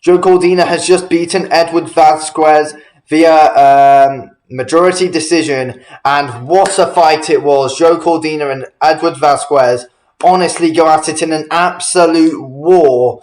Joe Cordina has just beaten Edward Vazquez via majority decision, and what a fight it was. Joe Cordina and Edward Vazquez honestly go at it in an absolute war.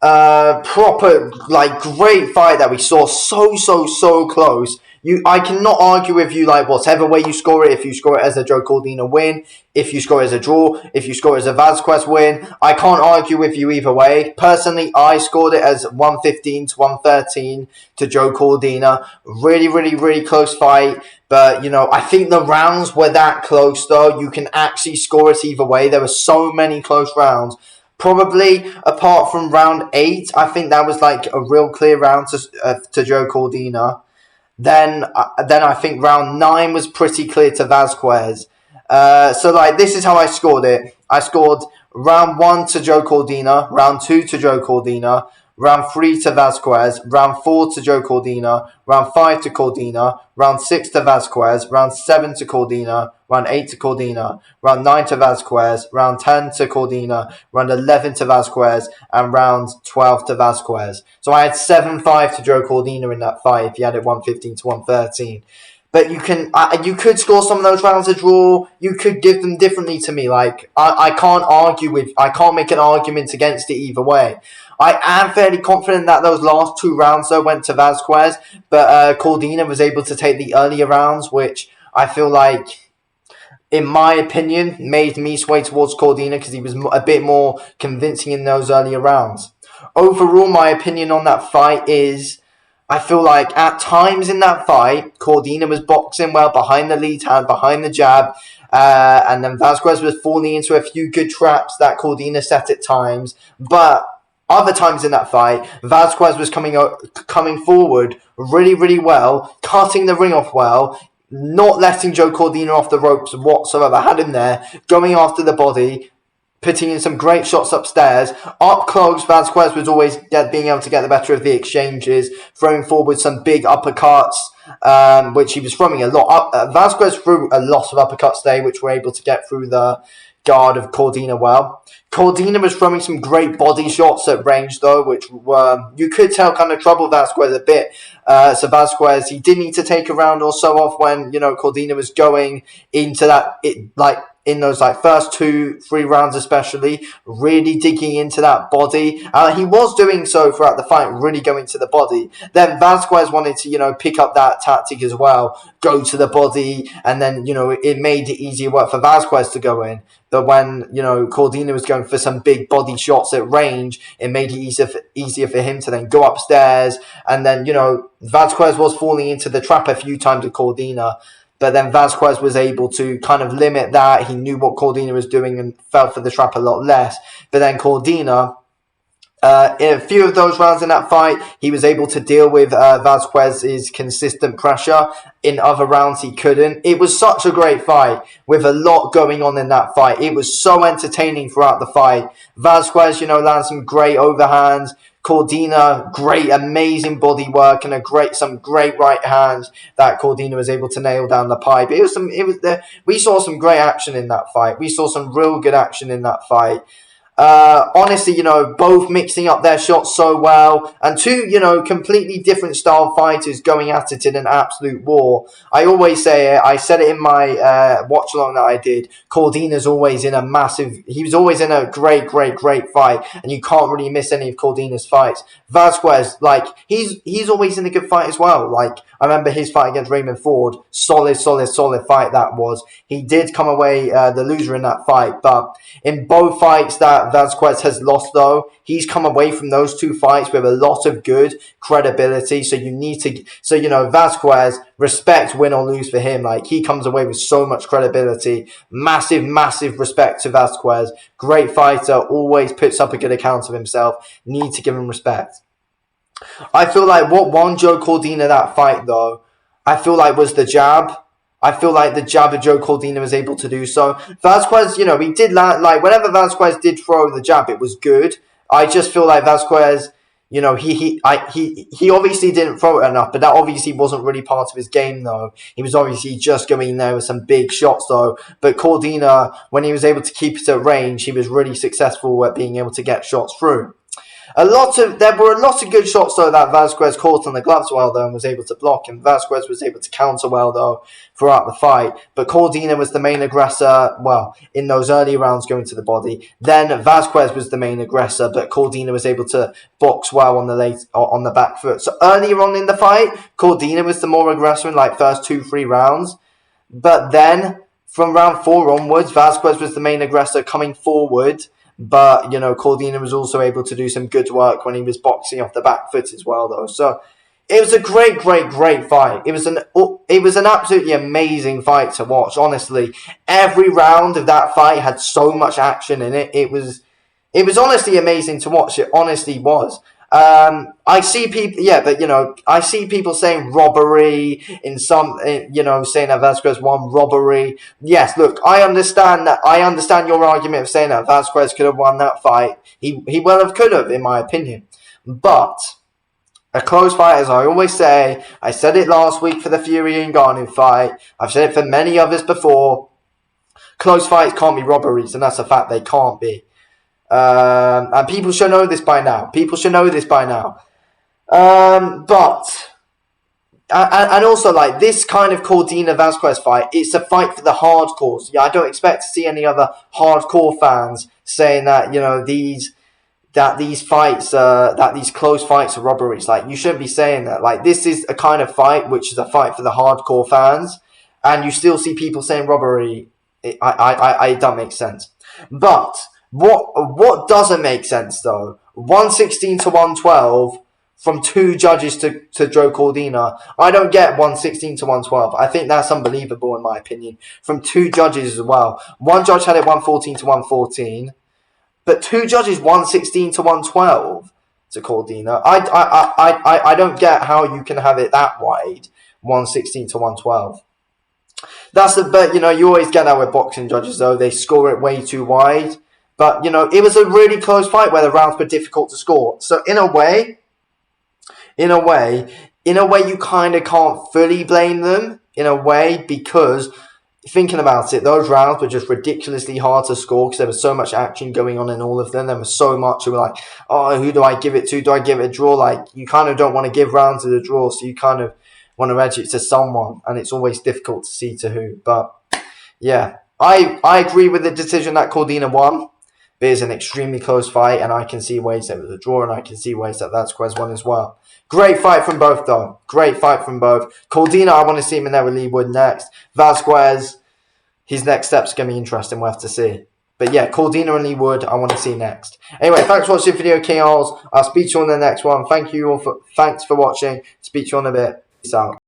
Proper, like, great fight that we saw. So close. I cannot argue with you, like, whatever way you score it. If you score it as a Joe Cordina win, if you score it as a draw, if you score it as a Vazquez win, I can't argue with you either way. Personally, I scored it as 115 to 113 to Joe Cordina. Really close fight. But, I think the rounds were that close, though. You can actually score it either way. There were so many close rounds. Probably apart from round 8, I think that was like a real clear round to Joe Cordina. Then I think round 9 was pretty clear to Vazquez. So like this is how I scored it. I scored round 1 to Joe Cordina, round 2 to Joe Cordina, round 3 to Vazquez, round 4 to Joe Cordina, round 5 to Cordina, round 6 to Vazquez, round 7 to Cordina, round 8 to Cordina, round 9 to Vazquez, round 10 to Cordina, round 11 to Vazquez, and round 12 to Vazquez. So I had 7-5 to Joe Cordina in that fight if you had it 115 to 113. But you could score some of those rounds a draw. You could give them differently to me. Like I can't make an argument against it either way. I am fairly confident that those last 2 rounds though went to Vazquez, but Cordina was able to take the earlier rounds, which I feel like, in my opinion, made me sway towards Cordina because he was a bit more convincing in those earlier rounds. Overall, my opinion on that fight is, I feel like at times in that fight, Cordina was boxing well behind the lead hand, behind the jab, and then Vazquez was falling into a few good traps that Cordina set at times. But other times in that fight, Vazquez was coming forward really well, cutting the ring off well, not letting Joe Cordina off the ropes whatsoever, had him there, going after the body, putting in some great shots upstairs. Up close, Vazquez was always being able to get the better of the exchanges, throwing forward some big uppercuts, which he was throwing a lot. Vazquez threw a lot of uppercuts today, which were able to get through the guard of Cordina well. Cordina was throwing some great body shots at range, though, which were, you could tell, kind of troubled Vazquez a bit. So Vazquez, he did need to take a round or so off when, Cordina was going into that, in those first 2-3 rounds especially, really digging into that body. He was doing so throughout the fight, really going to the body. Then Vazquez wanted to, pick up that tactic as well, go to the body, and then, it made it easier work for Vazquez to go in. But when, Cordina was going for some big body shots at range, it made it easier for him to then go upstairs. And then, Vazquez was falling into the trap a few times with Cordina. But then Vazquez was able to kind of limit that. He knew what Cordina was doing and fell for the trap a lot less. But then Cordina, in a few of those rounds in that fight, he was able to deal with Vazquez's consistent pressure. In other rounds, he couldn't. It was such a great fight with a lot going on in that fight. It was so entertaining throughout the fight. Vazquez, landed some great overhands. Cordina, great, amazing body work and some great right hands that Cordina was able to nail down the pipe. We saw some great action in that fight. We saw some real good action in that fight. Honestly, both mixing up their shots so well, and two, completely different style fighters going at it in an absolute war. I always say it, I said it in my watch along that I did, Cordina's always in he was always in a great fight, and you can't really miss any of Cordina's fights. Vazquez, he's always in a good fight as well. I remember his fight against Raymond Ford, solid fight that was. He did come away the loser in that fight, but in both fights that Vazquez has lost, though, he's come away from those 2 fights with a lot of good credibility. So Vazquez, respect, win or lose for him. He comes away with so much credibility. Massive respect to Vazquez. Great fighter, always puts up a good account of himself. Need to give him respect. I feel like what won Joe Cordina that fight, though, I feel like was the jab. I feel like the jab of Joe Cordina was able to do so. Vazquez, he did land, whenever Vazquez did throw the jab, it was good. I just feel like Vazquez, he obviously didn't throw it enough, but that obviously wasn't really part of his game, though. He was obviously just going in there with some big shots, though. But Cordina, when he was able to keep it at range, he was really successful at being able to get shots through. There were a lot of good shots though that Vazquez caught on the gloves well though and was able to block, and Vazquez was able to counter well though throughout the fight. But Cordina was the main aggressor, well, in those early rounds going to the body. Then Vazquez was the main aggressor, but Cordina was able to box well on the back foot. So earlier on in the fight, Cordina was the more aggressor in like first 2-3 rounds. But then from round 4 onwards, Vazquez was the main aggressor coming forward. But, Cordina was also able to do some good work when he was boxing off the back foot as well, though. So it was a great fight. It was an absolutely amazing fight to watch, honestly. Every round of that fight had so much action in it. It was honestly amazing to watch. It honestly was. I see people, I see people saying robbery saying that Vazquez won robbery. Yes, look, I understand your argument of saying that Vazquez could have won that fight. He well have could have, in my opinion. But a close fight, as I always say, I said it last week for the Fury and Ngannou fight. I've said it for many others before. Close fights can't be robberies, and that's a fact, they can't be. And people should know this by now. But also, like, this kind of Cordina Vazquez fight, it's a fight for the hardcores. Yeah, I don't expect to see any other hardcore fans saying that these close fights are robberies. Like, you shouldn't be saying that. Like, this is a kind of fight which is a fight for the hardcore fans, and you still see people saying robbery. It doesn't make sense. But what doesn't make sense though? 116 to 112 from 2 judges to Joe Cordina. I don't get 116 to 112. I think that's unbelievable in my opinion. From 2 judges as well. One judge had it 114 to 114, but 2 judges 116 to 112 to Cordina. I don't get how you can have it that wide, 116 to 112. But you always get that with boxing judges though. They score it way too wide. But, it was a really close fight where the rounds were difficult to score. So in a way, you kind of can't fully blame them, in a way, because thinking about it, those rounds were just ridiculously hard to score because there was so much action going on in all of them. There was so much. You were like, oh, who do I give it to? Do I give it a draw? Like, you kind of don't want to give rounds to the draw, so you kind of want to edge it to someone, and it's always difficult to see to who. But, yeah, I agree with the decision that Cordina won. It is an extremely close fight, and I can see ways that it was a draw, and I can see ways that Vazquez won as well. Great fight from both, though. Great fight from both. Cordina, I want to see him in there with Lee Wood next. Vazquez, his next step's going to be interesting. We'll have to see. But yeah, Cordina and Lee Wood, I want to see next. Anyway, thanks for watching the video, King I'll speak to you on the next one. Thanks for watching. Speak to you on a bit. Peace out.